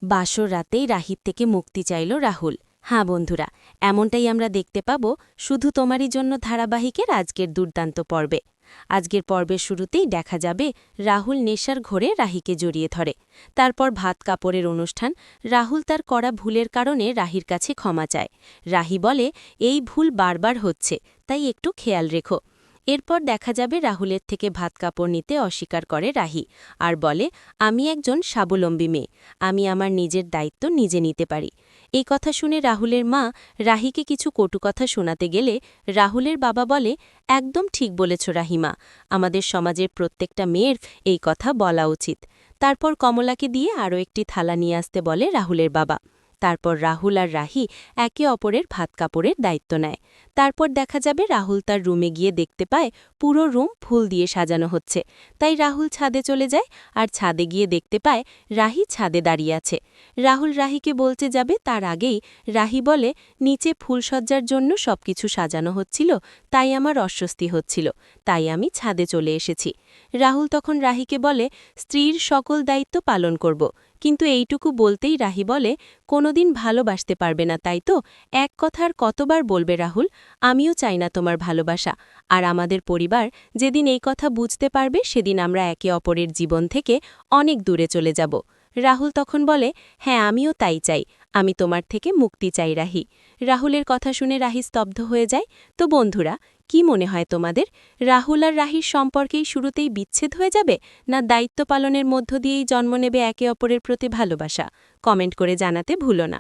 বাসর রাতেই রাহির থেকে মুক্তি চাইল রাহুল। হ্যাঁ বন্ধুরা, এমনটাই আমরা দেখতে পাব শুধু তোমারই জন্য ধারাবাহিকের আজকের দুর্দান্ত পর্বে। আজকের পর্বের শুরুতেই দেখা যাবে রাহুল নেশার ঘোরে রাহিকে জড়িয়ে ধরে। তারপর ভাত কাপড়ের অনুষ্ঠান। রাহুল তার করা ভুলের কারণে রাহির কাছে ক্ষমা চায়। রাহি বলে, এই ভুল বারবার হচ্ছে, তাই একটু খেয়াল রেখো। এরপর দেখা যাবে রাহুলের থেকে ভাত কাপড় নিতে অস্বীকার করে রাহি আর বলে, আমি একজন স্বাবলম্বী মেয়ে, আমি আমার নিজের দায়িত্ব নিজে নিতে পারি। এই কথা শুনে রাহুলের মা রাহিকে কিছু কটু কথা শোনাতে গেলে রাহুলের বাবা বলে, একদম ঠিক বলেছ রাহিমা, আমাদের সমাজের প্রত্যেকটা মেয়ের এই কথা বলা উচিত। তারপর কমলাকে দিয়ে আরও একটি থালা নিয়ে আসতে বলে রাহুলের বাবা। তারপর রাহুল আর রাহি একে অপরের ভাত কাপড়ের দায়িত্ব নেয়। তারপর দেখা যাবে রাহুল তার রুমে গিয়ে দেখতে পায় পুরো রুম ফুল দিয়ে সাজানো হচ্ছে। তাই রাহুল ছাদে চলে যায় আর ছাদে গিয়ে দেখতে পায় রাহি ছাদে দাঁড়িয়ে আছে। রাহুল রাহিকে বলতে যাবে তার আগেই রাহি বলে, নিচে ফুলসজ্জার জন্য সবকিছু সাজানো হচ্ছিল, তাই আমার অস্বস্তি হচ্ছিল, তাই আমি ছাদে চলে এসেছি। রাহুল তখন রাহিকে বলে, স্ত্রীর সকল দায়িত্ব পালন করব, কিন্তু এইটুকু বলতেই রাহি বলে, কোনোদিন ভালোবাসতে পারবে না তাই তো? এক কথার কতবার বলবে রাহুল, আমিও চাই না তোমার ভালোবাসা। আর আমাদের পরিবার যেদিন এই কথা বুঝতে পারবে সেদিন আমরা একে অপরের জীবন থেকে অনেক দূরে চলে যাব। রাহুল তখন বলে, হ্যাঁ আমিও তাই চাই, আমি তোমার থেকে মুক্তি চাই রাহি। রাহুলের কথা শুনে রাহি স্তব্ধ হয়ে যায়। তো বন্ধুরা, কি মনে হয় তোমাদের, রাহুল আর রাহির সম্পর্কেই শুরুতেই বিচ্ছেদ হয়ে যাবে, না দায়িত্ব পালনের মধ্য দিয়েই জন্ম নেবে একে অপরের প্রতি ভালোবাসা? কমেন্ট করে জানাতে ভুলো না।